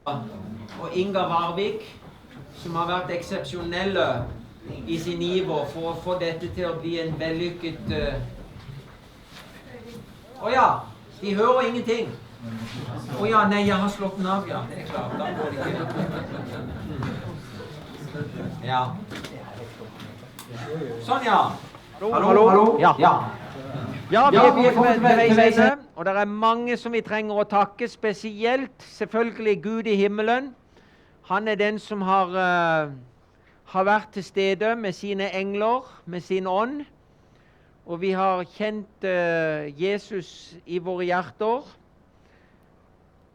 Og Inga Varvik, som har vært eksepsjonelle i sin iver for å få dette til å bli en vellykket... ja, de hører ingenting. Nei, jeg har slått den av, ja. Det er klart, da går det ikke. Ja. Sånn, ja. Hallo? Ja, vi er kommet til veis ende, og det er mange som vi trenger å takke, spesielt selvfølgelig Gud i himmelen. Han er den som har vært til stede med sine engler, med sin ånd, og vi har kjent Jesus i våre hjerter.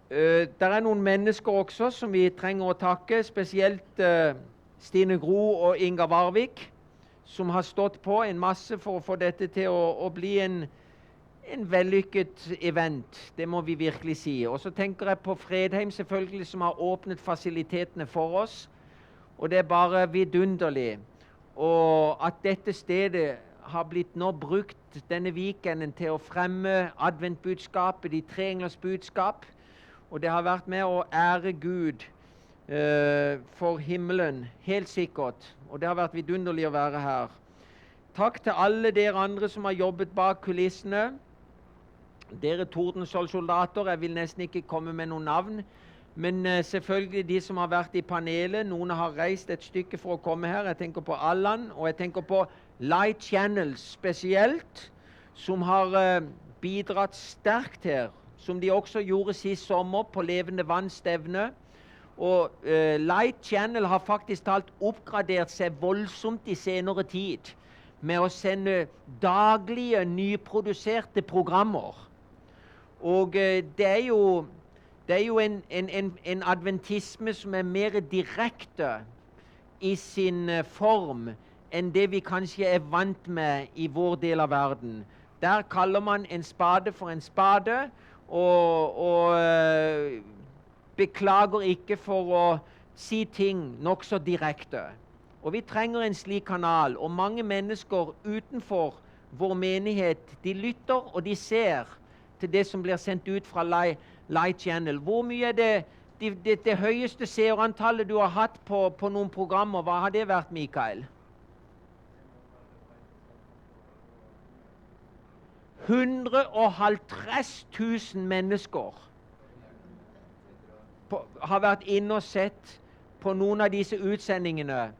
Det er noen mennesker også som vi trenger å takke, spesielt Stine Gro og Inga Varvik, som har stått på en masse for å få dette til å bli en vellykket event. Det må vi virkelig si. Og så tenker jeg på Fredheim selvfølgelig, som har åpnet fasilitetene for oss. Og det er bare vidunderlig. Og at dette stedet har blitt nå brukt denne weekenden til å fremme adventbudskapet, de tre englers budskap. Og det har vært med å ære Gud for himmelen, helt sikkert. Og det har vært vidunderlig å være her. Takk til alle dere andre som har jobbet bak kulissene. Dere Tordenskjold-soldater, jeg vil nesten ikke komme med noen navn, men selvfølgelig de som har vært i panelet. Noen har reist et stykke for å komme her. Jeg tenker på Allan, og jeg tenker på Light spesielt, som har bidratt sterkt her, som de også gjorde sist sommer på Levende Vannstevne. Og Light Channel har faktisk talt oppgradert seg voldsomt i senere tid med å sende daglige nyproduserte programmer. Og det er jo en adventisme som er mer direkte i sin form enn det vi kanskje er vant med i vår del av verden. Der kaller man en spade for en spade, og beklager ikke for å si ting nok så direkte. Og vi trenger en slik kanal, og mange mennesker utenfor vår menighet, de lytter og de ser til det som blir sendt ut fra Light Channel. Hvor mye er det høyeste seerantallet du har hatt på noen programmer? Hva har det vært, Mikael? 150 000 mennesker har vært inne og sett på noen av disse utsendingene.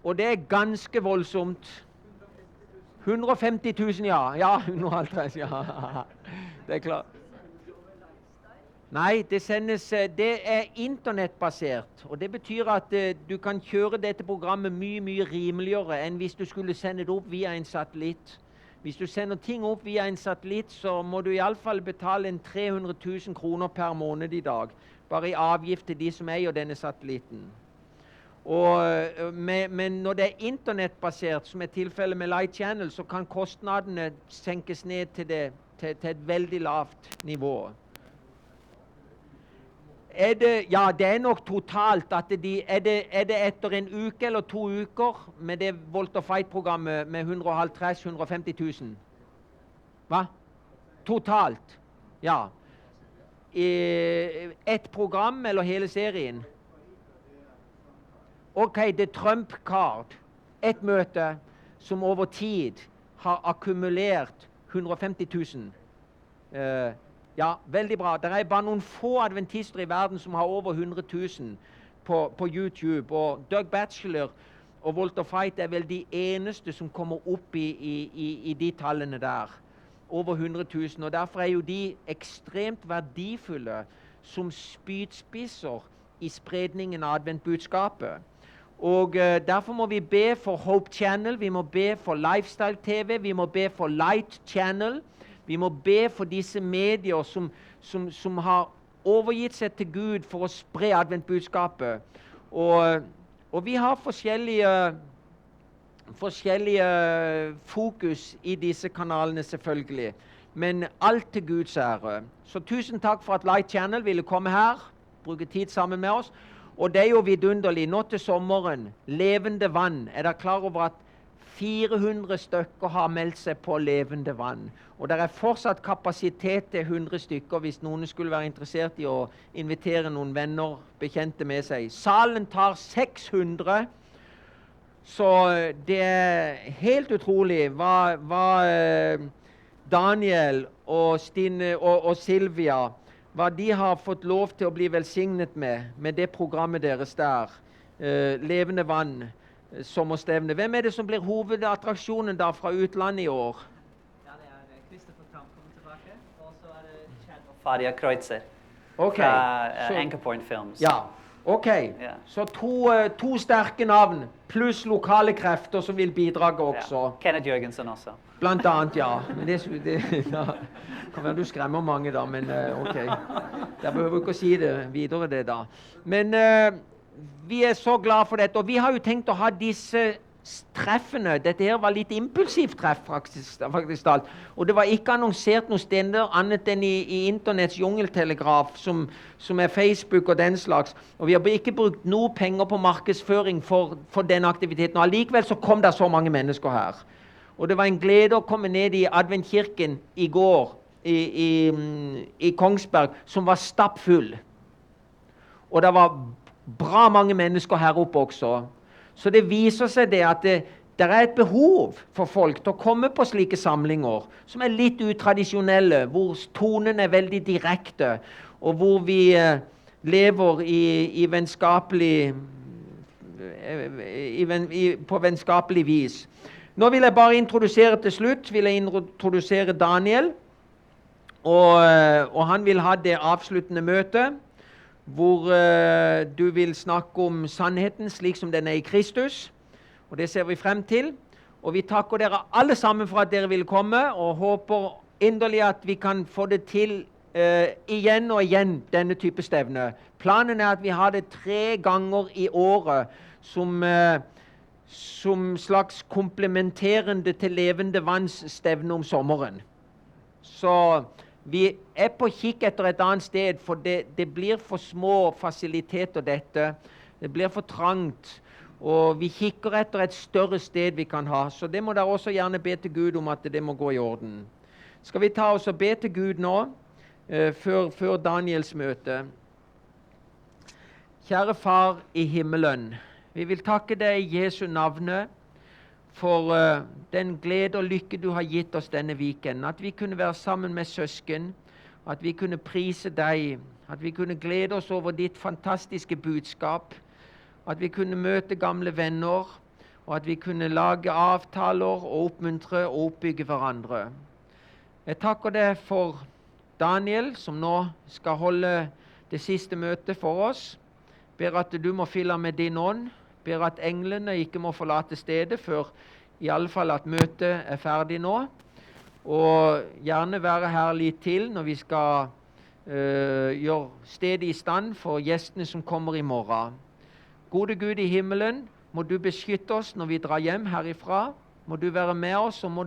Og det er ganske voldsomt. 150 000, ja. Ja, 150, ja. Det er klart. Nei, det er internettbasert. Og det betyr at du kan kjøre dette programmet mye rimeligere enn hvis du skulle sende det opp via en satellitt. Hvis du sender ting opp via en satellitt, så må du i alle fall betale 300 000 kroner per måned i dag. Bare i avgift til de som eier denne satellitten. Men når det er internettbasert, som er tilfellet med Light Channel, så kan kostnadene senkes ned til et veldig lavt nivå. Det er nok totalt at er det etter en uke eller 2 uker med det Volt og Fight-programmet med 150 000? Hva? Totalt, ja. Et program eller hele serien? Ok, det er Trump Card. Et møte som over tid har akkumulert 150 000. Ja, veldig bra. Det er bare noen få adventister i verden som har over 100 000 på YouTube. Og Doug Batchelor og Volt og Fight er vel de eneste som kommer opp i de tallene der. Over 100 000. Og derfor er jo de ekstremt verdifulle som spydspisser i spredningen av adventbudskapet. Og derfor må vi be for Hope Channel, vi må be for Lifestyle TV, vi må be for Light Channel. Vi må be for disse medier som har overgitt seg til Gud for å spre adventbudskapet. Og vi har forskjellige fokus i disse kanalene selvfølgelig. Men alt til Guds ære. Så tusen takk for at Light Channel ville komme her, bruke tid sammen med oss. Og det er jo vidunderlig. Nå til sommeren, levende vann. Er dere klar over at 400 stykker har meldt seg på levende vann. Og det fortsatt kapasitet til 100 stykker hvis noen skulle være interessert i å invitere noen venner, bekjente med seg. Salen tar 600, så det helt utrolig hva Daniel og Stine og Silvia, hva de har fått lov til å bli velsignet med det programmet deres der, Levende vann, sommerstevne. Hvem det som blir hovedattraksjonen da fra utlandet i år? Ja, det Kristoffer Kram kommer tilbake, og så det Chad og Fadia Kreutzer fra Anchorpoint Films. Ja, ok. Ja. Så to sterke navn, pluss lokale krefter som vil bidrage også. Ja. Kenneth Jørgensen også. Blant annet, ja. Men det da, kan være du skremmer mange da, men ok. Jeg behøver ikke å si det videre det da. Men vi så glad for dette, og vi har jo tenkt å ha disse treffene. Dette her var litt impulsivt treff faktisk alt. Og det var ikke annonsert noen steder annet enn i internetts jungeltelegraf, som Facebook og den slags. Og vi har ikke brukt noe penger på markedsføring for den aktiviteten. Og allikevel så kom det så mange mennesker her. Og det var en glede å komme ned i Adventkirken i går i Kongsberg, som var stappfull. Og det var bra mange mennesker her oppe også. Så det viser seg det at det et behov for folk til å komme på slike samlinger, som litt utradisjonelle, hvor tonen veldig direkte, og hvor vi lever på vennskapelig vis. Nå vil jeg bare introdusere Daniel, og han vil ha det avsluttende møtet, hvor du vil snakke om sannheten slik som den i Kristus, og det ser vi frem til. Og vi takker dere alle sammen for at dere vil komme, og håper inderlig at vi kan få det til igjen og igjen, denne type stevne. Planen at vi har det 3 ganger i året, som slags komplementerende til levende vanns stevne om sommeren. Så vi på kikk etter et annet sted, for det blir for små fasiliteter dette. Det blir for trangt, og vi kikker etter et større sted vi kan ha. Så det må dere også gjerne be til Gud om at det må gå i orden. Skal vi ta oss og be til Gud nå, før Daniels møte? Kjære Far i himmelen, vi vil takke deg i Jesu navne for den glede og lykke du har gitt oss denne weekenden. At vi kunne være sammen med søsken, at vi kunne prise deg, at vi kunne glede oss over ditt fantastiske budskap, at vi kunne møte gamle venner, og at vi kunne lage avtaler og oppmuntre og oppbygge hverandre. Jeg takker deg for Daniel, som nå skal holde det siste møtet for oss. Ber at du må fylle med din ånd, ber at englene ikke må forlate stedet før i alle fall at møtet ferdig nå, og gjerne være her litt til når vi skal gjøre stedet i stand for gjestene som kommer i morgen. Gode Gud i himmelen, må du beskytte oss når vi drar hjem herifra, må du være med oss, og må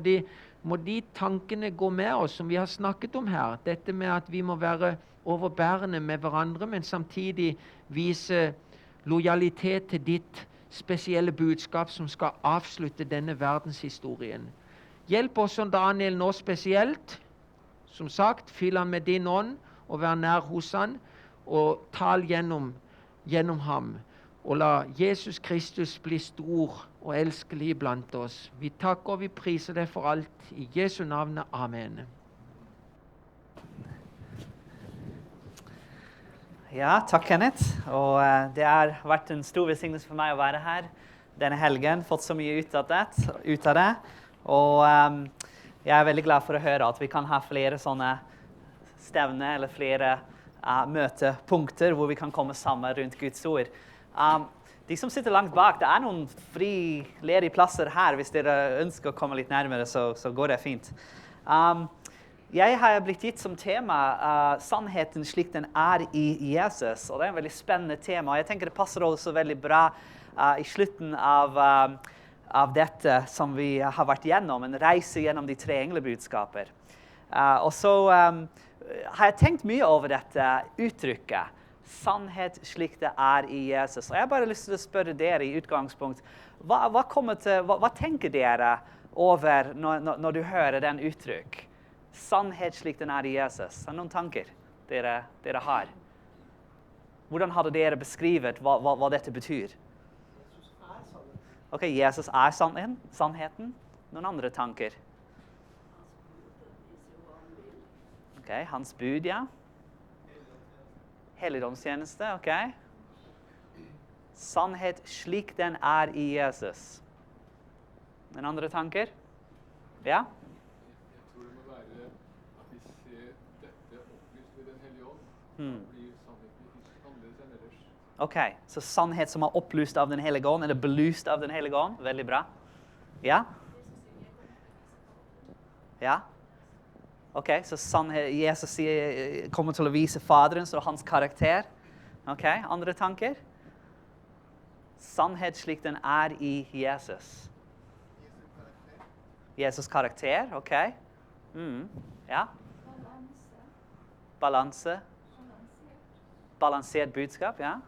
de tankene gå med oss som vi har snakket om her, dette med at vi må være overbærende med hverandre, men samtidig vise lojalitet til ditt spesielle budskap som skal avslutte denne verdenshistorien. Hjelp oss som Daniel nå spesielt. Som sagt, fyll han med din ånd og vær nær hos han, og tal gjennom ham. Og la Jesus Kristus bli stor og elskelig blant oss. Vi takker og vi priser deg for alt. I Jesu navn, amen. Ja, takk Kenneth. Og det har vært en stor velsignelse for meg å være her denne helgen. Fått så mye ut av det. Og jeg veldig glad for å høre at vi kan ha flere sånne stevner eller flere møtepunkter hvor vi kan komme sammen rundt Guds ord. De som sitter langt bak, det noen ledige plasser her. Hvis dere ønsker å komme litt nærmere, så går det fint. Jeg har blitt gitt som tema sannheten slik den i Jesus, og det en veldig spennende tema. Jeg tenker det passer også veldig bra i slutten av dette som vi har vært gjennom, en reise gjennom de 3 englebudskaper. Og så har jeg tenkt mye over dette uttrykket, Sannhet slik det i Jesus. Og jeg har bare lyst til å spørre dere i utgangspunkt, hva tenker dere over når du hører den uttrykk? Sannhet slik den i Jesus. Er det noen tanker dere har? Hvordan hadde dere beskrevet hva dette betyr? Jesus sannheten. Ok, Jesus sannheten. Noen andre tanker? Ok, hans bud, ja. Helligdomstjeneste, ok. Sannhet slik den i Jesus. Noen andre tanker? Ja? Jeg tror det må være at vi ser dette opplyst ved den hellige ånd. Da blir sannheten ikke annerledes enn ellers. Ok, så sannhet som opplyst av den hellige ånd, eller belyst av den hellige ånd. Veldig bra. Ja? Ja? Ok, så Jesus kommer til å vise Faderen, så hans karakter. Ok, andre tanker? Sannhet slik den i Jesus. Jesus karakter, ok. Ja? Balanse. Balansert budskap, ja.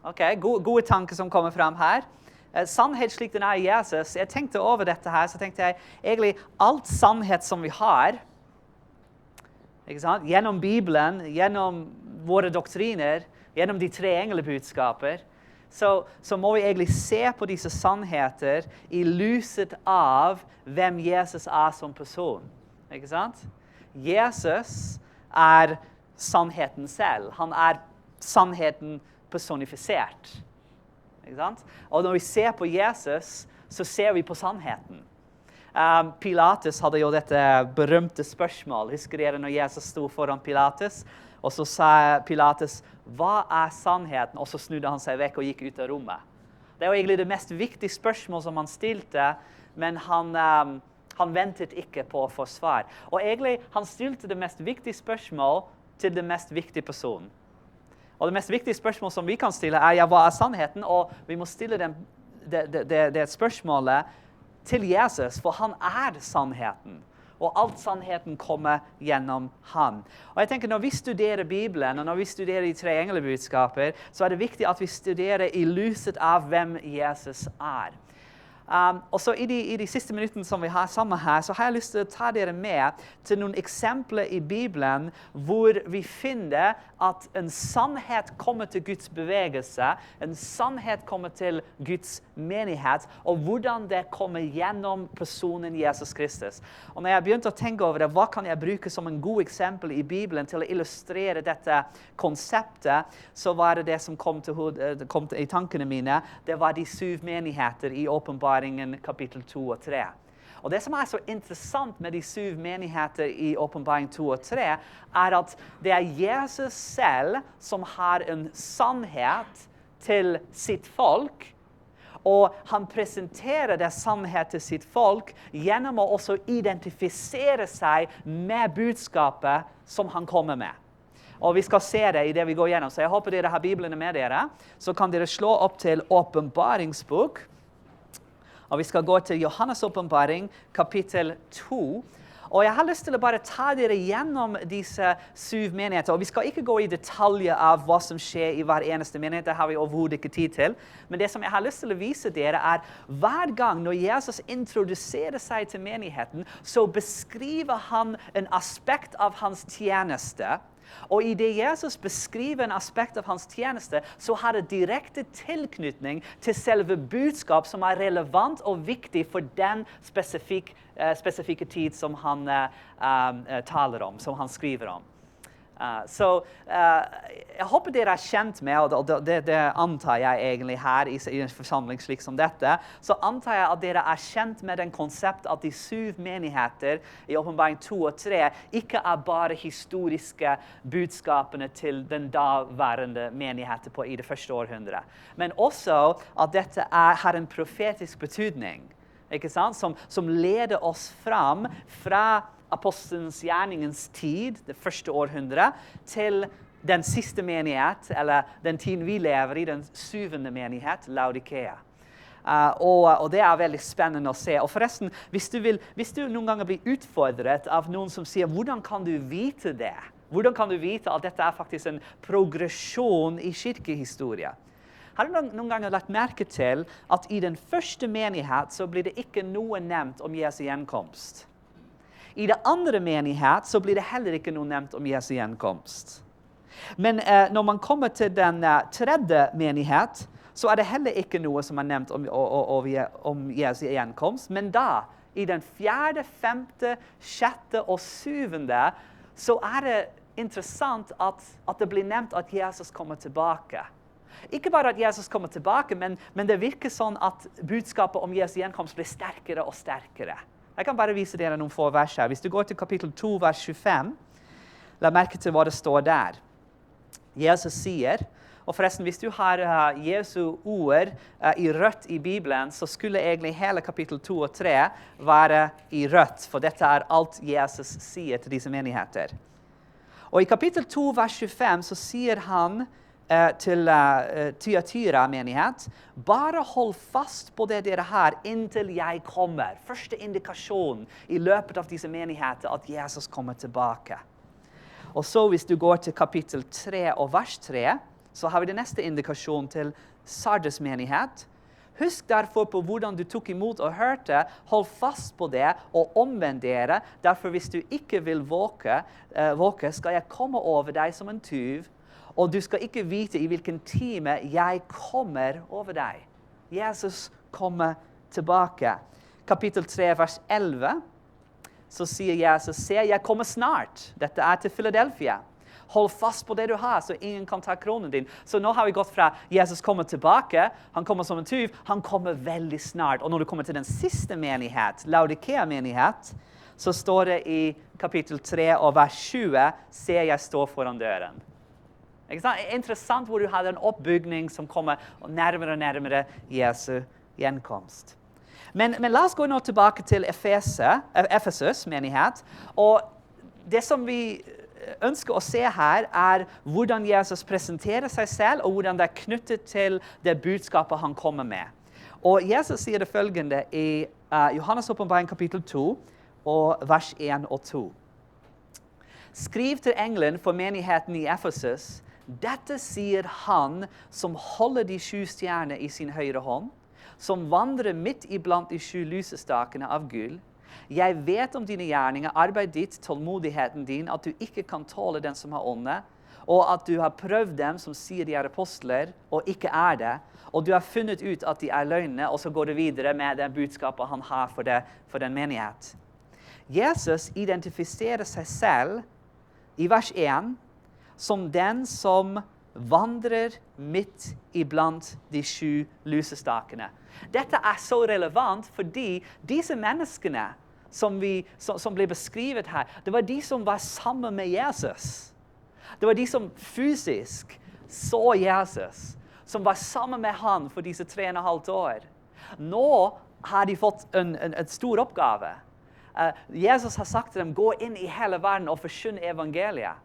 Ok, gode tanker som kommer fram her. Sannhet slik den i Jesus. Jeg tenkte over dette her, så tenkte jeg egentlig alt sannhet som vi har, ikke sant? Gjennom Bibelen, gjennom våre doktriner, gjennom de 3 englebudskaper, så må vi egentlig se på disse sannheter i lyset av hvem Jesus som person. Ikke sant? Jesus sannheten selv. Han sannheten personifisert. Ikke sant? Og når vi ser på Jesus, så ser vi på sannheten. Pilatus hadde jo dette berømte spørsmål. Husker dere når Jesus sto foran Pilatus? Og så sa Pilatus, hva sannheten? Og så snudde han seg vekk og gikk ut av rommet. Det var egentlig det mest viktige spørsmål som han stilte, men han ventet ikke på å få svar. Og egentlig, han stilte det mest viktige spørsmål til det mest viktige person. Og det mest viktige spørsmål som vi kan stille ja, hva sannheten? Og vi må stille det spørsmålet til Jesus, for han sannheten. Og alt sannheten kommer gjennom han. Og jeg tenker, når vi studerer Bibelen, og når vi studerer de 3 englebudskaper, så det viktig at vi studerer i lyset av hvem Jesus Og så i de siste minuttene som vi har sammen her, så har jeg lyst til å ta dere med til noen eksempler i Bibelen hvor vi finner at en sannhet kommer til Guds bevegelse, en sannhet kommer til Guds menighet, og hvordan det kommer gjennom personen Jesus Kristus. Og når jeg begynte å tenke over det, hva kan jeg bruke som en god eksempel i Bibelen til å illustrere dette konseptet, så var det som kom i tankene mine, det var de 7 menigheter i Åpenbaringen kapittel 2 og 3. Og det som så interessant med de 7 menigheter i Åpenbaring 2 og 3, at det Jesus selv som har en sannhet til sitt folk, og han presenterer det sannhet til sitt folk gjennom å også identifisere seg med budskapet som han kommer med. Og vi skal se det i det vi går gjennom, så jeg håper dere har Bibelen med dere, så kan dere slå opp til Åpenbaringsbok. Og vi skal gå til Johannes åpenbaring, kapittel 2. Og jeg har lyst til å bare ta dere gjennom disse 7 menigheter. Og vi skal ikke gå i detaljer av hva som skjer i hver eneste menighet. Det har vi overhodet ikke tid til. Men det som jeg har lyst til å vise dere hver gang når Jesus introduserer seg til menigheten, så beskriver han en aspekt av hans tjeneste. Og i det Jesus beskriver en aspekt av hans tjeneste, så har det direkte tilknytning til selve budskap som relevant og viktig for den spesifikke tid som han taler om, som han skriver om. Jeg håper dere kjent med, og det antar jeg egentlig her i en forsamling slik som dette, så antar jeg at dere kjent med den konsept at de 7 menigheter i Åpenbaring 2 og 3 ikke bare historiske budskapene til den daværende menigheten i det første århundre, men også at dette har en profetisk betydning, ikke sant? Som leder oss fram fra apostelens gjerningens tid, det første århundre, til den siste menighet, eller den tiden vi lever i, den 7. menighet, Laodikea. Og det veldig spennende å se. Og forresten, hvis du noen ganger blir utfordret av noen som sier, hvordan kan du vite det? Hvordan kan du vite at dette faktisk en progresjon i kirkehistorie? Har du noen ganger lagt merke til at i den første menighet så blir det ikke noe nevnt om Jesu gjenkomst? I det andre menighet så blir det heller ikke noe nevnt om Jesu gjenkomst. Men når man kommer til den tredje menighet, så det heller ikke noe som nevnt om Jesu gjenkomst. Men da, i den fjerde, femte, sjette og syvende, så det interessant at det blir nevnt at Jesus kommer tilbake. Ikke bare at Jesus kommer tilbake, men det virker sånn at budskapet om Jesu gjenkomst blir sterkere og sterkere. Jeg kan bare vise dere noen få vers her. Hvis du går til kapittel 2, vers 25, la merke til hva det står der. Jesus sier, og forresten hvis du har Jesu ord i rødt i Bibelen, så skulle egentlig hele kapittel 2 og 3 være i rødt, for dette alt Jesus sier til disse menigheter. Og i kapittel 2, vers 25, så sier han til Thyatira-menighet, bare hold fast på det dere har inntil jeg kommer. Første indikasjon i løpet av disse menigheter at Jesus kommer tilbake. Og så hvis du går til kapittel 3 og vers 3, så har vi det neste indikasjon til Sardes menighet. Husk derfor på hvordan du tok imot og hørte, hold fast på det og omvend dere. Derfor hvis du ikke vil våke, skal jeg komme over deg som en tyv, og du skal ikke vite i hvilken time jeg kommer over deg. Jesus kommer tilbake. Kapittel 3, vers 11, så sier Jesus, se, jeg kommer snart. Dette til Philadelphia. Hold fast på det du har, så ingen kan ta kronen din. Så nå har vi gått fra Jesus kommer tilbake, han kommer som en tyv, han kommer veldig snart. Og når du kommer til den siste menighet, Laodikea-menighet, så står det i kapittel 3 og vers 20, se, jeg står foran døren. Interessant hvor du har en oppbygning som kommer nærmere og nærmere Jesu gjenkomst. Men la oss gå nå tilbake til Efesus menighet. Og det som vi ønsker å se her hvordan Jesus presenterer seg selv, og hvordan det knyttet til det budskapet han kommer med. Og Jesus sier det følgende i Johannes åpenbaring kapittel 2, og vers 1 og 2. Skriv til engelen for menigheten i Efesus, dette sier han som holder de 7 stjerner i sin høyre hånd, som vandrer midt iblant de 7 lysestakene av gull. Jeg vet om dine gjerninger, arbeid ditt, tålmodigheten din, at du ikke kan tåle den som har ånde, og at du har prøvd dem som sier de apostler, og ikke det, og du har funnet ut at de løgne, og så går det videre med det budskapet han har for den menighet. Jesus identifiserer seg selv i vers 1, som den som vandrer midt iblant de 7 lysestakene. Dette så relevant fordi disse menneskene som ble beskrevet her, det var de som var sammen med Jesus. Det var de som fysisk så Jesus, som var sammen med han for disse 3,5 år. Nå har de fått en stor oppgave. Jesus har sagt til dem, gå inn i hele verden og forkynne evangeliet.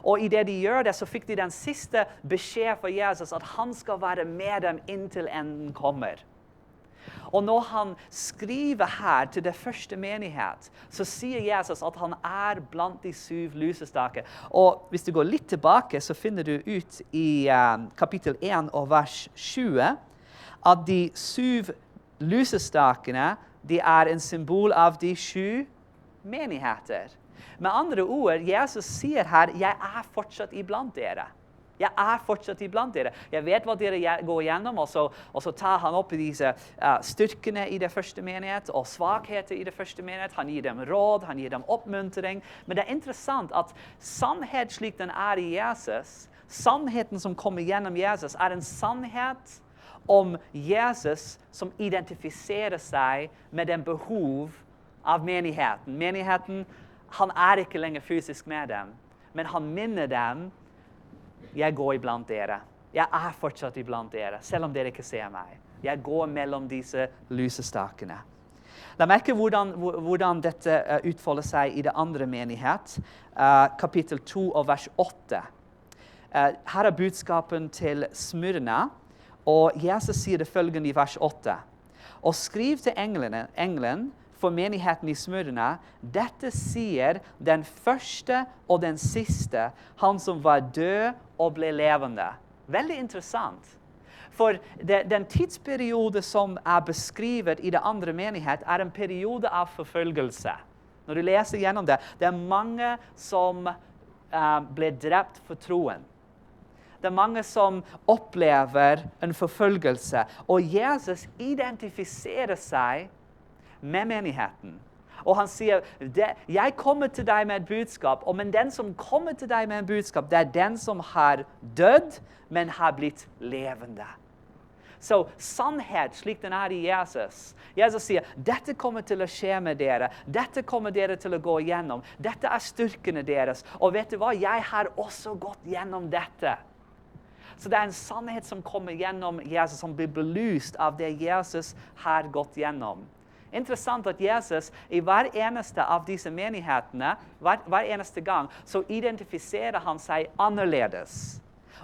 Og i det de gjør det, så fikk de den siste beskjed fra Jesus at han skal være med dem inntil enden kommer. Og når han skriver her til det første menighet, så sier Jesus at han blant de 7 lysestaker. Og hvis du går litt tilbake, så finner du ut i kapittel 1 og vers 20, at de 7 lysestakene, de en symbol av de 7 menigheter. Med andre ord, Jesus sier her, jeg fortsatt iblant dere. Jeg fortsatt iblant dere. Jeg vet hva dere går gjennom, og så tar han opp disse styrkene i det første menighet, og svakheter i det første menighet. Han gir dem råd, han gir dem oppmuntring. Men det interessant at sannhet slik den i Jesus, sannheten som kommer gjennom Jesus, en sannhet om Jesus som identifiserer seg med den behov av menigheten. Menigheten, han ikke lenger fysisk med dem, men han minner dem, jeg går iblant dere. Jeg fortsatt iblant dere, selv om dere ikke ser meg. Jeg går mellom disse lysestakene. La merke hvordan dette utfolder seg i det andre menighet, kapittel 2 og vers 8. Her budskapen til Smyrna, og Jesus sier det følgende i vers 8. Og skriv til engelen, for menigheten i Smyrna, dette sier den første og den siste, han som var død og ble levende. Veldig interessant. For den tidsperiode som beskrevet i det andre menighet, en periode av forfølgelse. Når du leser gjennom det, det mange som ble drept for troen. Det mange som opplever en forfølgelse. Og Jesus identifiserer seg med menigheten. Og han sier, jeg kommer til deg med et budskap, men den som kommer til deg med et budskap, det den som har dødd, men har blitt levende. Så sannhet slik den i Jesus. Jesus sier, dette kommer til å skje med dere. Dette kommer dere til å gå igjennom. Dette styrkene deres. Og vet du hva? Jeg har også gått gjennom dette. Så det en sannhet som kommer gjennom Jesus, som blir belyst av det Jesus har gått gjennom. Interessant at Jesus i hver eneste av disse menighetene, hver eneste gang, så identifiserer han seg annerledes.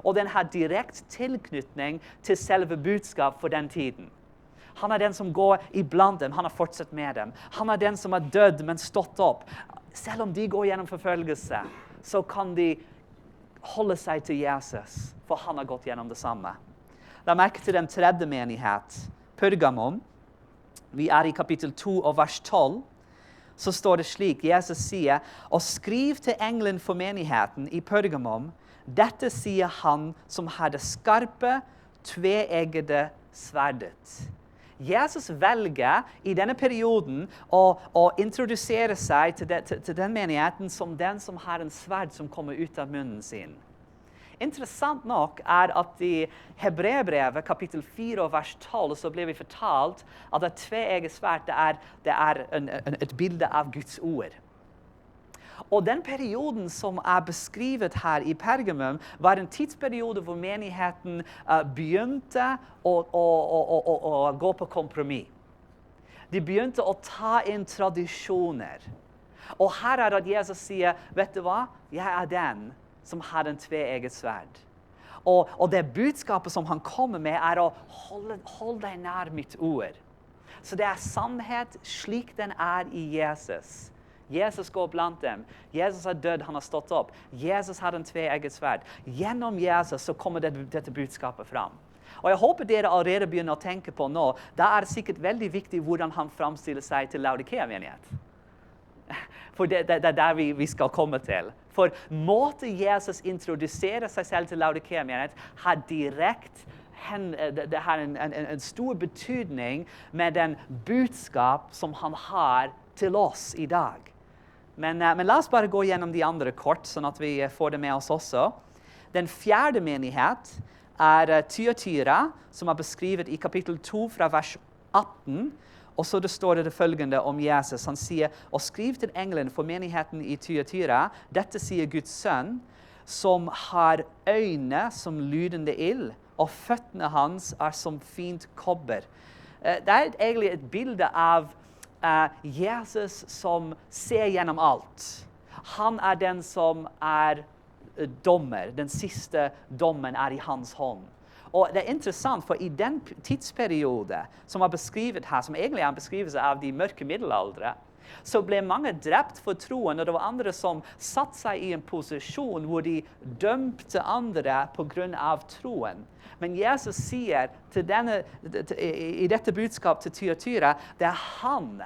Og den har direkte tilknytning til selve budskap for den tiden. Han den som går iblant dem, han har fortsatt med dem. Han den som har dødd, men stått opp. Selv om de går gjennom forfølgelse, så kan de holde seg til Jesus, for han har gått gjennom det samme. La merke til den tredje menighet, Pergamon. Vi i kapittel 2 og vers 12. Så står det slik, Jesus sier, og skriv til engelen for menigheten i Pergamon, dette sier han som har det skarpe, tveeggede sverdet. Jesus velger i denne perioden å introdusere seg til den menigheten som den som har en sverd som kommer ut av munnen sin. Interessant nok at i Hebreerbrevet, kapittel 4 og vers 12, så blir vi fortalt at et tveegget sverd det et bilde av Guds ord. Og den perioden som beskrevet her i Pergamum, var en tidsperiode hvor menigheten begynte å gå på kompromiss. De begynte å ta inn tradisjoner. Og her det at Jesus sier, vet du hva? Jeg den som har en tveegget sverd. Og det budskapet som han kommer med å holde deg nær mitt ord. Så det sannhet slik den i Jesus. Jesus går blant dem. Jesus har dødd, han har stått opp. Jesus har en tveegget sverd. Gjennom Jesus så kommer dette budskapet fram. Og jeg håper dere allerede begynner å tenke på nå, det sikkert veldig viktig hvordan han framstiller seg til Laodikea-menighet. For det der vi skal komme til. For måte Jesus introduserer seg selv til Laodikea-menighet har direkte det har en stor betydning med den budskap som han har til oss i dag. Men la oss bare gå gjennom de andre kort, sånn at vi får det med oss også. Den fjerde menighet Thyatira, som beskrevet i kapittel 2 fra vers 18. Og så det står det følgende om Jesus. Han sier, og skriv til engelen for menigheten i Thyatira, dette sier Guds sønn, som har øyne som lydende ild, og føttene hans som fint kobber. Det egentlig et bilde av Jesus som ser gjennom alt. Han den som dommer. Den siste dommen i hans hånd. Og det interessant, for i den tidsperiode som beskrevet her, som egentlig en beskrivelse av de mørke middelaldre, så ble mange drept for troen, og det var andre som satt seg i en posisjon hvor de dømte andre på grunn av troen. Men Jesus sier i dette budskap til Thyatira, det han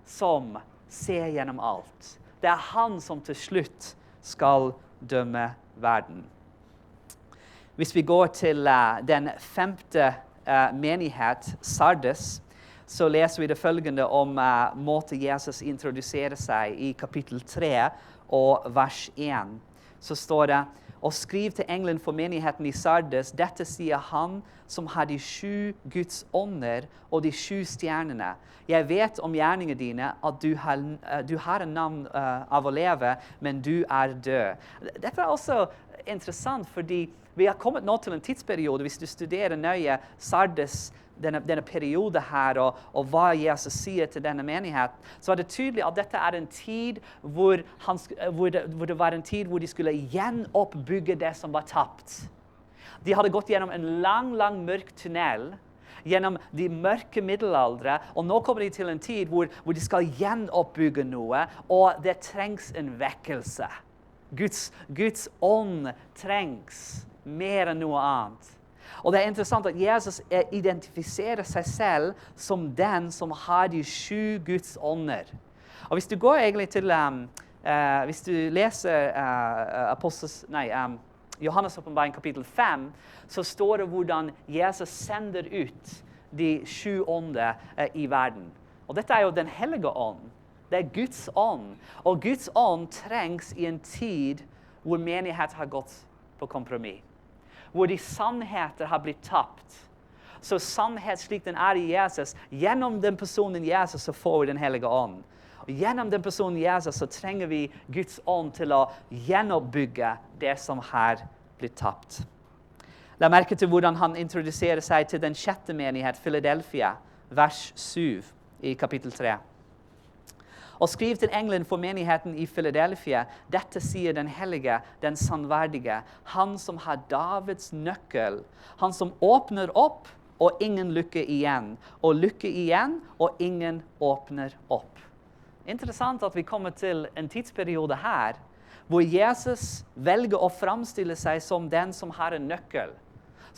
som ser gjennom alt. Det han som til slutt skal dømme verden. Hvis vi går til den femte menighet, Sardes, så leser vi det følgende om måte Jesus introduserer seg i kapittel 3 og vers 1. Så står det, og skriv til engelen for menigheten i Sardes, dette sier han som har de 7 Guds ånder og de 7 stjernene. Jeg vet om gjerningene dine at du har en navn av å leve, men du død. Dette også interessant, fordi vi har kommet nå til en tidsperiode, hvis du studerer nøye Sardes, denne periode her, og hva Jesus sier til denne menighet, så det tydelig at dette en tid hvor det var en tid hvor de skulle gjenoppbygge det som var tapt. De hadde gått gjennom en lang, lang mørk tunnel, gjennom de mørke middelaldre, og nå kommer de til en tid hvor de skal gjenoppbygge noe, og det trengs en vekkelse. Guds ånd trengs mer enn noe annet. Og det er interessant at Jesus identifiserer seg selv som den som har de 7 Guds ånder. Og hvis du går egentlig til, hvis du leser Johannes åpenbaring kapittel 5, så står det hvordan Jesus sender ut de 7 ånder i verden. Og dette er jo den hellige ånd. Det er Guds ånd. Og Guds ånd trengs i en tid hvor menighet har gått på kompromiss. Hvor de sannheter har blitt tapt. Så sannhet slik den er i Jesus, gjennom den personen Jesus så får vi den hellige ånd. Og gjennom den personen Jesus så trenger vi Guds ånd til å gjenoppbygge det som har blitt tapt. La merke til hvordan han introduserer seg til den 6. menighet, Philadelphia, vers 7 i kapittel 3. Og skriv til engelen for menigheten i Philadelphia, dette sier den hellige, den sannverdige, han som har Davids nøkkel, han som åpner opp, og ingen lukker igjen, og lukker igjen, og ingen åpner opp. Interessant at vi kommer til en tidsperiode her, hvor Jesus velger å framstille seg som den som har en nøkkel,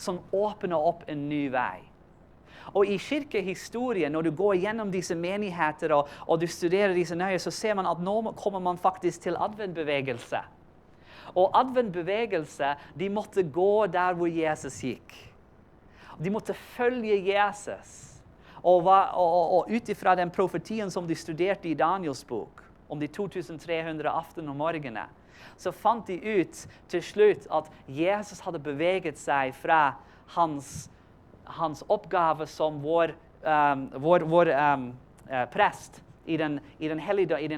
som åpner opp en ny vei. Og i kirkehistorien, når du går gjennom disse menigheter og du studerer disse nøye, så ser man at nå kommer man faktisk til adventbevegelse. Og adventbevegelse, de måtte gå der hvor Jesus gikk. De måtte følge Jesus. Og ut ifra den profetien som de studerte i Daniels bok, om de 2300 aften og morgene, så fant de ut til slutt at Jesus hadde beveget seg fra hans oppgave som vår prest i den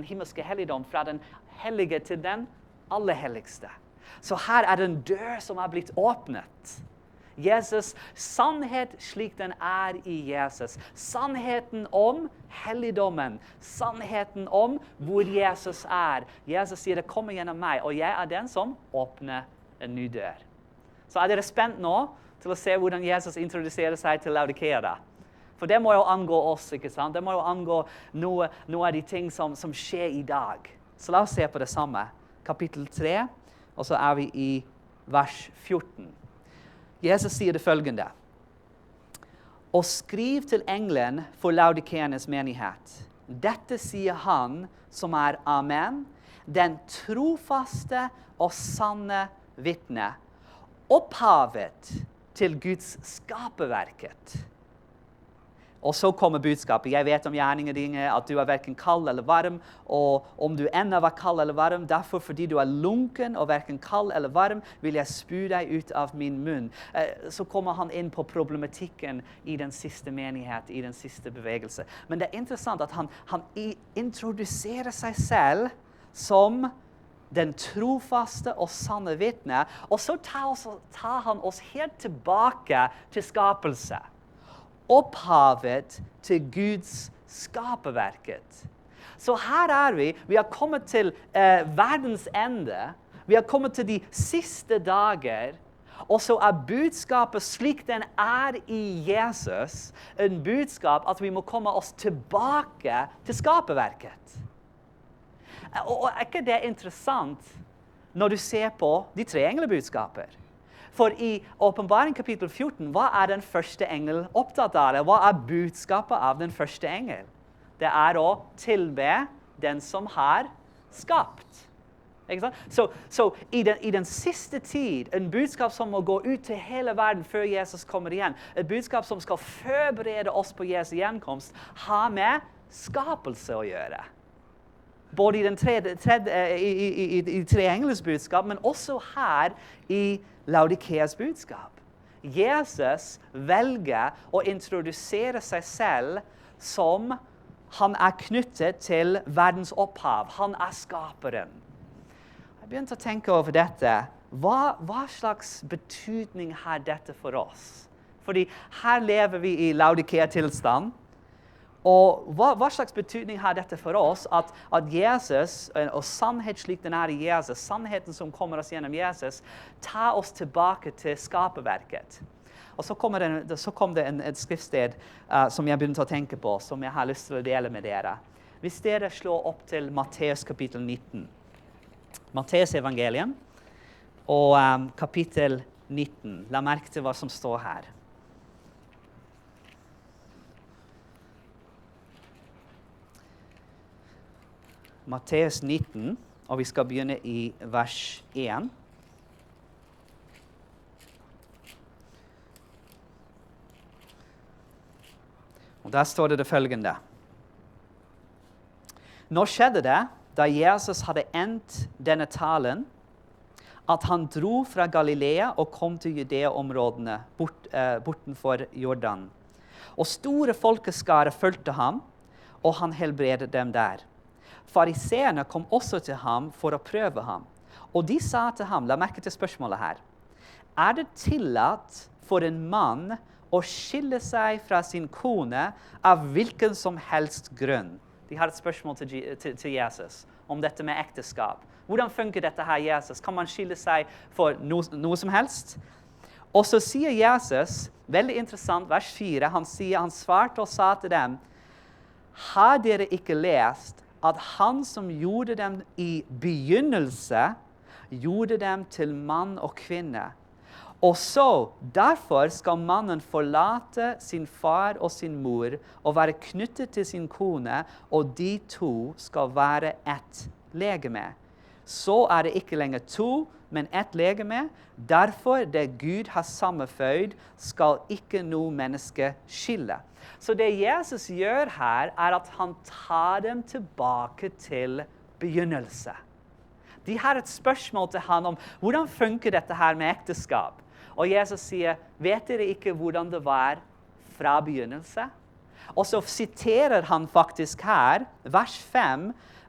himmelske helligdom, fra den hellige til den aller helligste. Så her er det en dør som er blitt åpnet. Jesus, sannhet slik den er i Jesus. Sannheten om helligdommen. Sannheten om hvor Jesus er. Jesus sier det kommer gjennom meg, og jeg er den som åpner en ny dør. Så er dere spent nå til å se hvordan Jesus introduserer seg til Laodikea da. For det må jo angå oss, ikke sant? Det må jo angå noe av de ting som skjer i dag. Så la oss se på det samme. Kapittel 3, og så er vi i vers 14. Jesus sier det følgende. Og skriv til engelen for Laodikeanes menighet. Dette sier han som er Amen, den trofaste og sanne vitne. Opphavet til Guds skaperverket. Og så kommer budskapet. Jeg vet om gjerninger dine, at du er hverken kald eller varm, og om du ennå var kald eller varm, derfor fordi du er lunken og hverken kald eller varm, vil jeg spy deg ut av min munn. Så kommer han inn på problematikken i den siste menighet, i den siste bevegelse. Men det er interessant at han introduserer seg selv som den trofaste og sanne vitne, og så tar han oss helt tilbake til skapelse. Opphavet til Guds skaperverket. Så her er vi har kommet til verdens ende, vi har kommet til de siste dager, og så er budskapet slik den er i Jesus, en budskap at vi må komme oss tilbake til skaperverket. Og er ikke det interessant når du ser på de 3 englebudskaper? For i åpenbaring kapittel 14, hva er den første engel opptatt av? Hva er budskapet av den første engel? Det er å tilbe den som har skapt. Ikke sant? Så i den siste tid, en budskap som må gå ut til hele verden før Jesus kommer igjen, et budskap som skal forberede oss på Jesu gjenkomst, har med skapelse å gjøre. Både i 3 engles budskap, men også her i Laodikeas budskap. Jesus velger å introdusere seg selv som han er knyttet til verdens opphav. Han er skaperen. Jeg begynte å tenke over dette. Hva slags betydning har dette for oss? Fordi her lever vi i Laodikea-tilstand. Og hva slags betydning har dette for oss, at Jesus, og sannhet slik den er i Jesus, sannheten som kommer oss gjennom Jesus, tar oss tilbake til skaperverket. Og så kom det et skriftsted som jeg begynte å tenke på, som jeg har lyst til å dele med dere. Hvis dere slår opp til Matteus kapittel 19. Matteus evangelium og kapittel 19. La merke til hva som står her. Matteus 19, og vi skal begynne i vers 1. Og der står det følgende. Nå skjedde det, da Jesus hadde endt denne talen, at han dro fra Galilea og kom til Judea-områdene bortenfor Jordan. Og store folkeskare fulgte ham, og han helbredet dem der. Fariseerne kom også til ham for å prøve ham. Og de sa til ham, la merke til spørsmålet her, er det tillatt for en mann å skille seg fra sin kone av hvilken som helst grunn? De har et spørsmål til Jesus om dette med ekteskap. Hvordan funker dette her, Jesus? Kan man skille seg for noe som helst? Og så sier Jesus, veldig interessant, vers 4, han svarte og sa til dem, har dere ikke lest at han som gjorde dem i begynnelse, gjorde dem til mann og kvinne. Og så, derfor skal mannen forlate sin far og sin mor og være knyttet til sin kone, og de to skal være ett legeme. Så er det ikke lenger to, men ett legeme. Derfor, det Gud har sammenføyd, skal ikke noe menneske skille. Så det Jesus gjør her, er at han tar dem tilbake til begynnelse. De har et spørsmål til han om hvordan funker dette her med ekteskap. Og Jesus sier, vet dere ikke hvordan det var fra begynnelse? Og så siterer han faktisk her, vers 5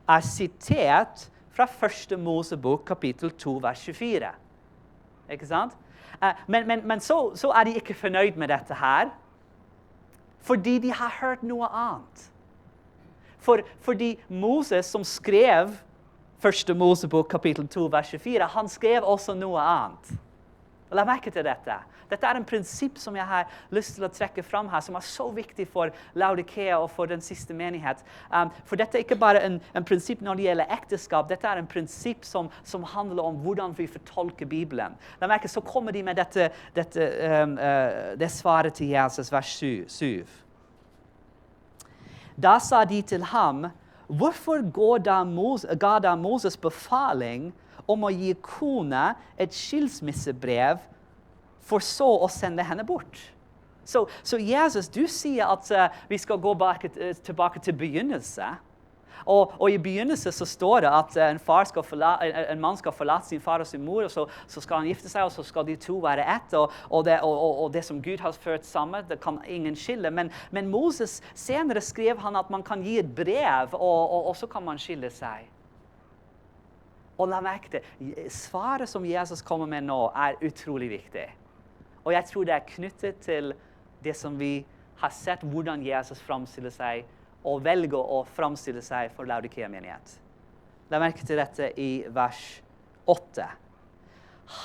er sitert fra 1. Mosebok kapittel 2, vers 24. Ikke sant? Men så er de ikke fornøyd med dette her, fordi de har hørt noe annet. Fordi Moses som skrev 1. Mosebok kapittel 2, vers 24, han skrev også noe annet. La merke til dette. Dette er en prinsipp som jeg har lyst til å trekke fram her, som er så viktig for Laodikea og for den siste menighet. For dette er ikke bare en prinsipp når det gjelder ekteskap, dette er en prinsipp som handler om hvordan vi fortolker Bibelen. La merke, så kommer de med det svaret til Jesus, vers 7. Da sa de til ham, hvorfor ga da Moses befaling om å gi kona et skilsmissebrev for så å sende henne bort? Så Jesus, du sier at vi skal gå tilbake til begynnelse. Og i begynnelse så står det at en mann skal forlate sin far og sin mor, og så skal han gifte seg, og så skal de to være ett. Og det som Gud har ført sammen, det kan ingen skille. Men Moses senere skrev han at man kan gi et brev, og så kan man skille seg. Og la merke til, svaret som Jesus kommer med nå er utrolig viktig. Og jeg tror det er knyttet til det som vi har sett, hvordan Jesus framstiller seg, og velger å framstille seg for Laodikea-menighet. La merke til dette i vers 8.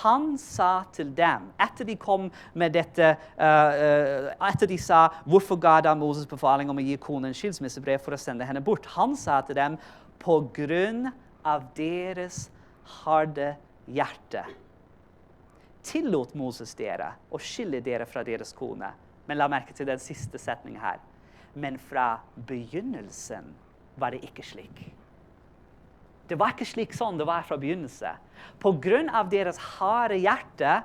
Han sa til dem, etter de kom med dette, etter de sa, hvorfor ga da Moses befaling om å gi konen skilsmissebrev for å sende henne bort? Han sa til dem, på grunn av deres harde hjerte. Tillot Moses dere å skille dere fra deres kone. Men la merke til den siste setningen her. Men fra begynnelsen var det ikke slik. Det var ikke slik sånn det var fra begynnelse. På grunn av deres harde hjerte,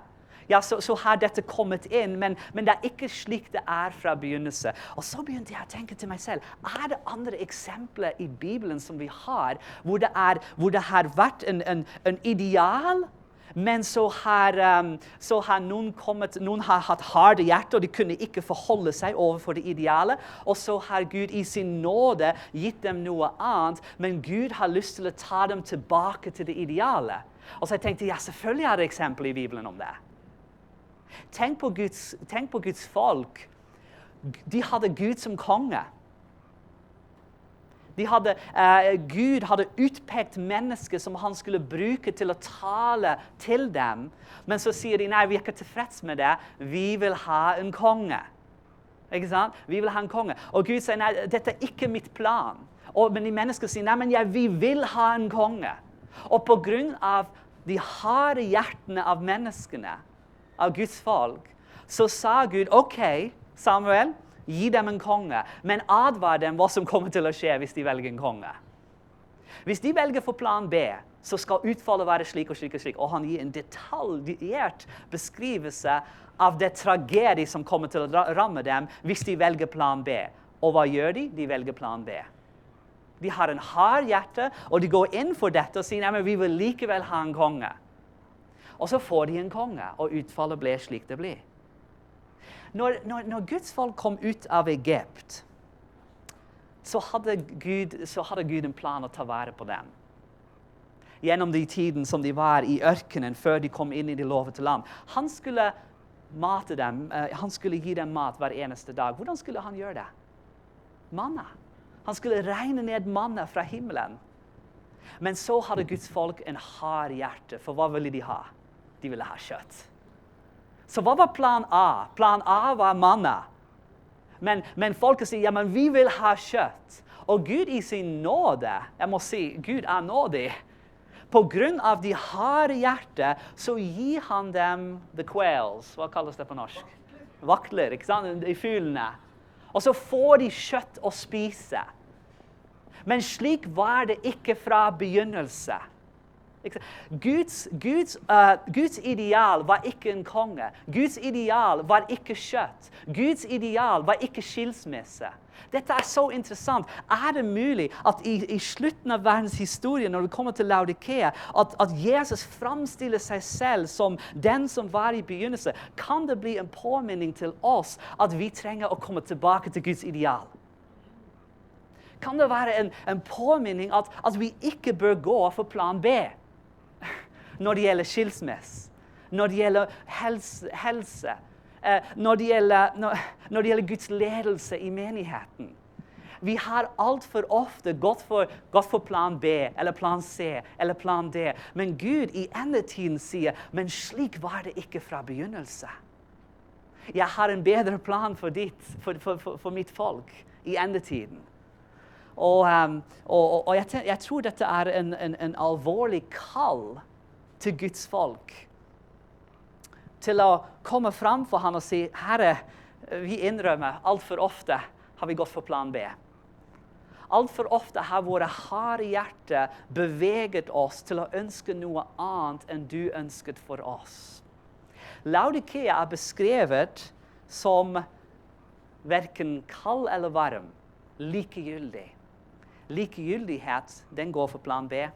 ja, så har dette kommet inn, men det er ikke slik det er fra begynnelse. Og så begynte jeg å tenke til meg selv, er det andre eksempler i Bibelen som vi har, hvor det har vært en ideal, men så har noen har hatt harde hjerte, og de kunne ikke forholde seg overfor det ideale, og så har Gud i sin nåde gitt dem noe annet, men Gud har lyst til å ta dem tilbake til det ideale. Og så jeg tenkte, ja, selvfølgelig er det eksempler i Bibelen om det. Tenk på Guds folk. De hadde Gud som konge. Gud hadde utpekt mennesker som han skulle bruke til å tale til dem. Men så sier de, nei, vi ikke tilfreds med det. Vi vil ha en konge. Ikke sant? Vi vil ha en konge. Og Gud sier, nei, dette ikke mitt plan. Men de mennesker sier, nei, men vi vil ha en konge. Og på grunn av de harde hjertene av menneskene, av Guds folk, så sa Gud, ok, Samuel, gi dem en konge, men advar dem hva som kommer til å skje hvis de velger en konge. Hvis de velger for plan B, så skal utfallet være slik og slik og slik. Og han gir en detaljert beskrivelse av det tragedie som kommer til å ramme dem hvis de velger plan B. Og hva gjør de? De velger plan B. De har en hard hjerte, og de går inn for dette og sier, nei, men vi vil likevel ha en konge. Og så får de en konge, og utfallet ble slik det blir. Når Guds folk kom ut av Egypt, så hadde Gud en plan å ta vare på dem. Gjennom de tiden som de var i ørkenen før de kom inn i det lovete land. Han skulle mate dem, han skulle gi dem mat hver eneste dag. Hvordan skulle han gjøre det? Manna. Han skulle regne ned manna fra himmelen. Men så hadde Guds folk en hard hjerte, for hva ville de ha? De ville ha kjøtt. Så hva var plan A? Plan A var manna. Men folket sier, ja, men vi vil ha kjøtt. Og Gud i sin nåde, jeg må si, Gud er nådig. På grunn av de harde hjertet, så gir han dem the quails. Hva kalles det på norsk? Vakler, ikke sant? De fuglene. Og så får de kjøtt å spise. Men slik var det ikke fra begynnelse. Guds ideal var ikke en konge. Guds ideal var ikke kjøtt. Guds ideal var ikke skilsmisse. Dette er så interessant. Er det mulig at i slutten av verdens historie, når det kommer til Laodikea, at Jesus framstiller seg selv som den som var i begynnelse? Kan det bli en påminning til oss at vi trenger å komme tilbake til Guds ideal? Kan det være en påminning at vi ikke bør gå for plan B? Når det gjelder skilsmisse, når det gjelder helse, når det gjelder Guds ledelse i menigheten. Vi har alt for ofte gått for plan B, eller plan C, eller plan D. Men Gud i endetiden sier, men slik var det ikke fra begynnelse. Jeg har en bedre plan for mitt folk i endetiden. Og jeg tror dette er en alvorlig kall til Guds folk, til å komme fram for han og si, Herre, vi innrømmer, alt for ofte har vi gått for plan B. Alt for ofte har våre harde hjerte beveget oss til å ønske noe annet enn du ønsket for oss. Laodikea er beskrevet som hverken kald eller varm, likegyldig. Likegyldighet, den går for plan B.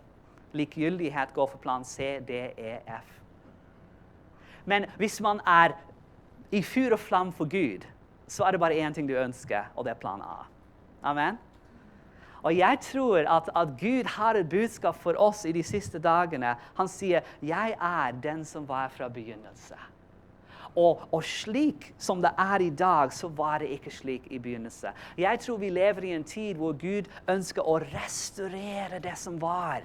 Likegyldighet går for plan C, D, E, F. Men hvis man er i fyr og flamme for Gud, så er det bare én ting du ønsker, og det er plan A. Amen? Og jeg tror at Gud har et budskap for oss i de siste dagene. Han sier, jeg er den som var fra begynnelse. Og slik som det er i dag, så var det ikke slik i begynnelse. Jeg tror vi lever i en tid hvor Gud ønsker å restaurere det som var.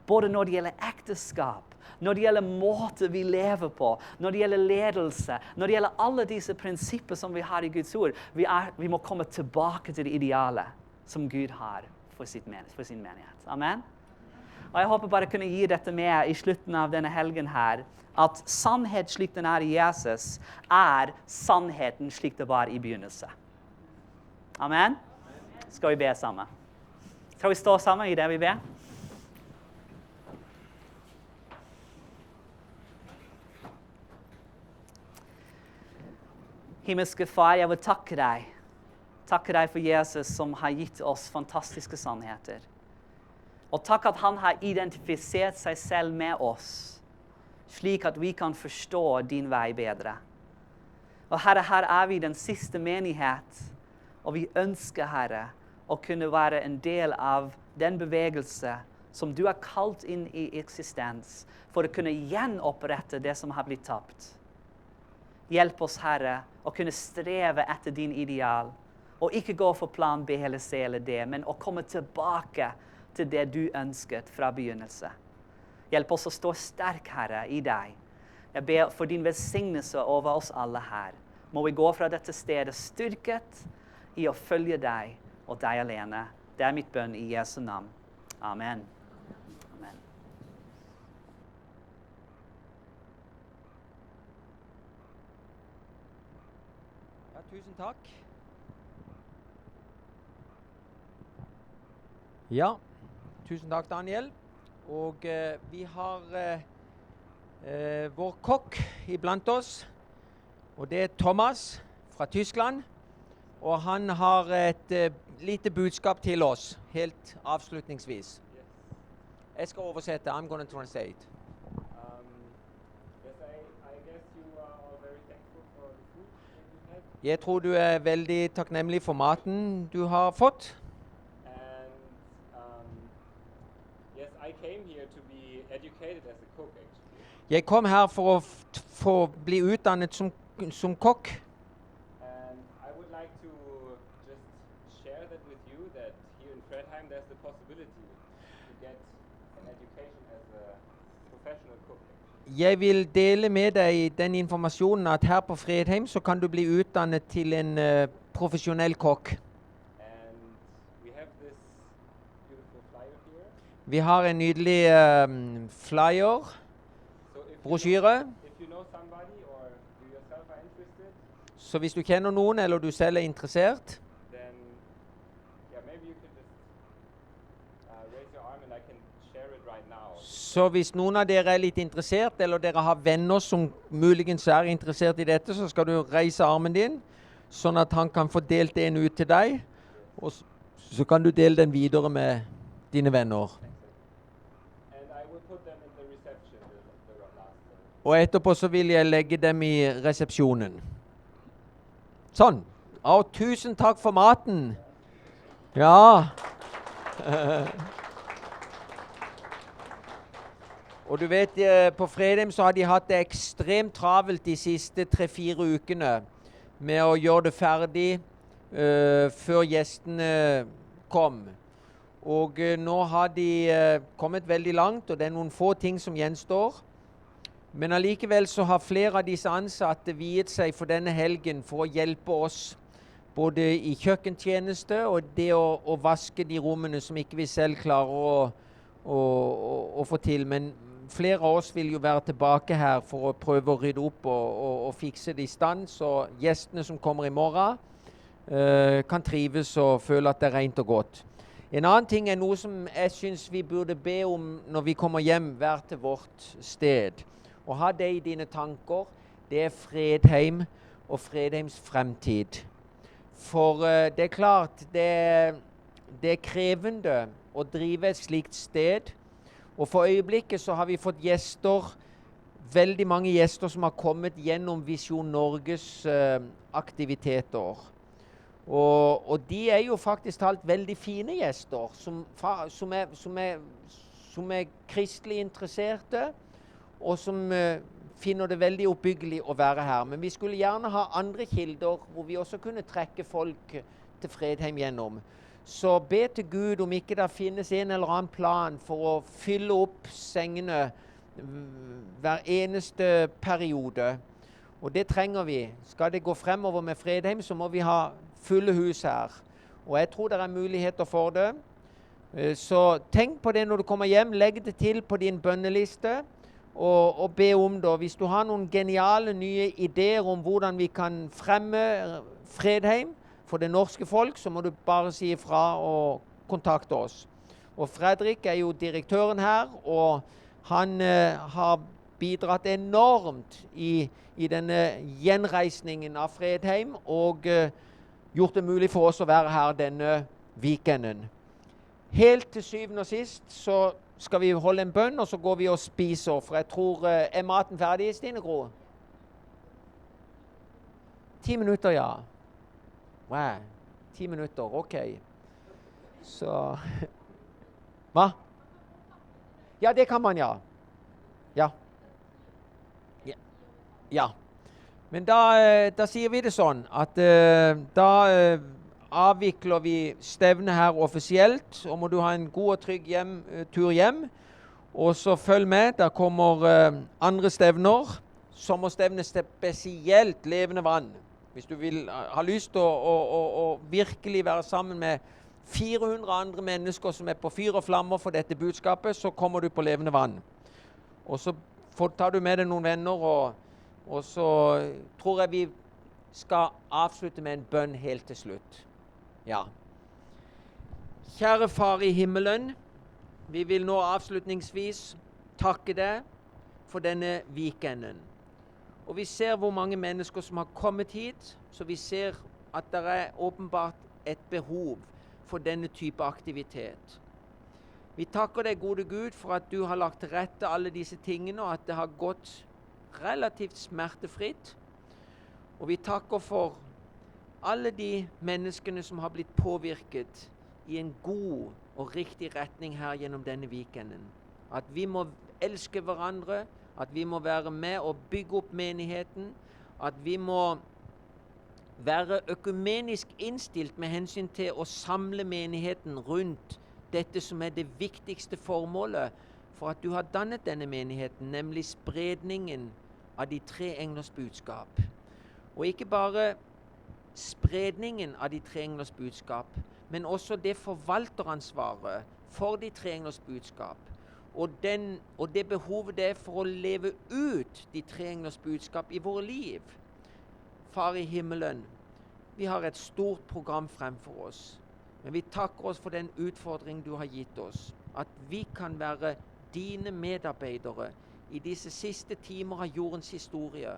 Både når det gjelder ekteskap, når det gjelder måte vi lever på, når det gjelder ledelse, når det gjelder alle disse prinsipper som vi har i Guds ord. Vi må komme tilbake til det ideale som Gud har for sin menighet. Amen? Og jeg håper bare kunne gi dette med i slutten av denne helgen her, at sannhet slik den er i Jesus, er sannheten slik det var i begynnelse. Amen? Skal vi be sammen? Skal vi stå sammen i det vi ber? Himmelske Far, jeg vil takke deg. Takke deg for Jesus som har gitt oss fantastiske sannheter. Og takk at han har identifisert seg selv med oss, slik at vi kan forstå din vei bedre. Og Herre, her er vi den siste menighet, og vi ønsker, Herre, å kunne være en del av den bevegelse som du har kalt inn i eksistens, for å kunne gjenopprette det som har blitt tapt. Hjelp oss, Herre, å kunne streve etter din ideal, Og ikke gå for plan B eller C eller D, men å komme tilbake til det du ønsket fra begynnelse. Hjelp oss å stå sterk, Herre, i deg. Jeg ber for din velsignelse over oss alle her. Må vi gå fra dette stedet styrket i å følge deg og deg alene. Det er mitt bønn i Jesu navn. Amen. Amen. Ja, tusen takk. Ja, tusen takk, Daniel. Og vi har vår kokk iblant oss, og det er Thomas fra Tyskland. Og han har et lite budskap til oss, helt avslutningsvis. Jeg skal oversette. I'm going to translate. Yes, I guess you are all very thankful for the food that you had. Jeg tror du er veldig takknemlig for maten du har fått. And yes, I came here to be educated as a cook, actually. Jeg kom her for å få bli utdannet som kokk. And I would like to just share that with you that here in Fredheim there's the possibility to get an education as a professional cook. Jeg vil dele med deg den informasjonen at her på Fredheim så kan du bli utdannet til en profesjonell kokk. And we have this beautiful flyer here. Vi har en nydelig flyer, So if brosjyre. if you know somebody or you yourself are interested, Så hvis du kjenner noen eller du selv er interessert, then yeah, maybe you could just raise your arm and I can share it right now. så hvis noen av dere er litt interessert, eller dere har venner som muligens er interessert i dette, så skal du reise armen din, sånn at han kan få delt en ut til deg, og så kan du dele den videre med dine venner. And I will put them in the reception, the last one. Og etterpå så vil jeg legge dem i resepsjonen. Sånn. Og tusen takk for maten. Ja. Og du vet, på Fredheim så har de hatt det ekstremt travelt de siste 3-4 ukene med å gjøre det ferdig før gjestene kom. Og nå har de kommet veldig langt, og det er noen få ting som gjenstår. Men allikevel så har flere av disse ansatte viet seg for denne helgen for å hjelpe oss, både i kjøkkentjeneste og det å vaske de rommene som ikke vi selv klarer å få til. Men flere av oss vil jo være tilbake her for å prøve å rydde opp og fikse det i stand, så gjestene som kommer i morgen kan trives og føle at det er rent og godt. En annen ting er noe som jeg synes vi burde be om når vi kommer hjem hver til vårt sted. Og ha det i dine tanker, det er Fredheim og Fredheims fremtid. For det er klart, det er krevende å drive et slikt sted. Og for øyeblikket så har vi fått gjester, veldig mange gjester som har kommet gjennom Visjon Norges aktiviteter. Og de er jo faktisk talt veldig fine gjester, som er kristelig interesserte, og som finner det veldig oppbyggelig å være her. Men vi skulle gjerne ha andre kilder, hvor vi også kunne trekke folk til Fredheim gjennom. Så be til Gud om ikke det finnes en eller annen plan for å fylle opp sengene hver eneste periode. Og det trenger vi. Skal det gå fremover med Fredheim, så må vi ha fulle hus her. Og jeg tror det er muligheter for det. Så tenk på det når du kommer hjem. Legg det til på din bønneliste. Og be om det. Hvis du har noen geniale nye ideer om hvordan vi kan fremme Fredheim for det norske folk, så må du bare si ifra og kontakte oss. Og Fredrik er jo direktøren her, og han har bidratt enormt i denne gjenreisningen av Fredheim, og gjort det mulig for oss å være her denne weekenden. Helt til syvende og sist så skal vi holde en bønn, og så går vi og spiser, for jeg tror, er maten ferdig, Stine Gro? 10 minutter, ja. Wow, 10 minutter, ok. Så, hva? Ja, det kan man, ja. Ja. Ja. Men da sier vi det sånn, at da avvikler vi stevnet her offisielt, og må du ha en god og trygg tur hjem. Og så følg med, der kommer andre stevner. Sommerstevnet spesielt levende vann. Hvis du har lyst til å virkelig være sammen med 400 andre mennesker som på fyr og flammer for dette budskapet, så kommer du på levende vann. Og så tar du med deg noen venner, og så tror jeg vi skal avslutte med en bønn helt til slutt. Ja. Kjære Far i himmelen, vi vil nå avslutningsvis takke deg for denne weekenden. Og vi ser hvor mange mennesker som har kommet hit, så vi ser at det åpenbart et behov for denne type aktivitet. Vi takker deg, gode Gud, for at du har lagt til rette alle disse tingene, og at det har gått relativt smertefritt. Og vi takker for alle de menneskene som har blitt påvirket i en god og riktig retning her gjennom denne weekenden. At vi må elske hverandre, at vi må være med og bygge opp menigheten, at vi må være økumenisk innstilt med hensyn til å samle menigheten rundt dette som det viktigste formålet for at du har dannet denne menigheten, nemlig spredningen av de tre englers budskap. Og ikke bare spredningen av de tre englers budskap, men også det forvalteransvaret for de tre englers budskap, og det behovet det for å leve ut de tre englers budskap i våre liv. Far i himmelen, vi har et stort program fremfor oss, men vi takker oss for den utfordring du har gitt oss, at vi kan være dine medarbeidere i disse siste timer av jordens historie.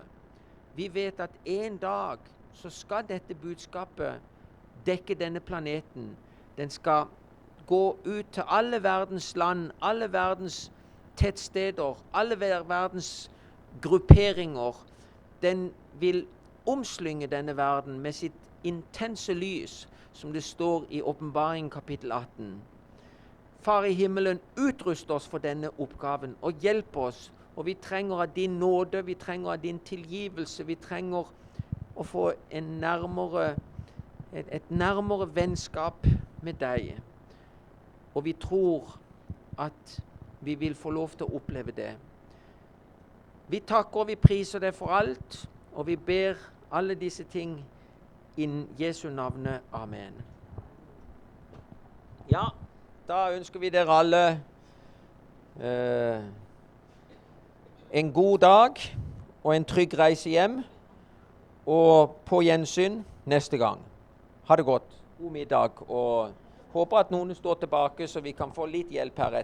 Vi vet at en dag så skal dette budskapet dekke denne planeten. Den skal gå ut til alle verdens land, alle verdens tettsteder, alle verdens grupperinger. Den vil omslynge denne verden med sitt intense lys, som det står i Åpenbaringen kapittel 18. Far i himmelen, utrust oss for denne oppgaven, og hjelp oss. Og vi trenger av din nåde, vi trenger av din tilgivelse, vi trenger å få et nærmere vennskap med deg. Og vi tror at vi vil få lov til å oppleve det. Vi takker og vi priser deg for alt, og vi ber alle disse ting innen Jesu navne. Amen. Ja, da ønsker vi dere alle en god dag og en trygg reise hjem, og på gjensyn neste gang. Ha det godt. God middag, og håper at noen står tilbake så vi kan få litt hjelp her etter.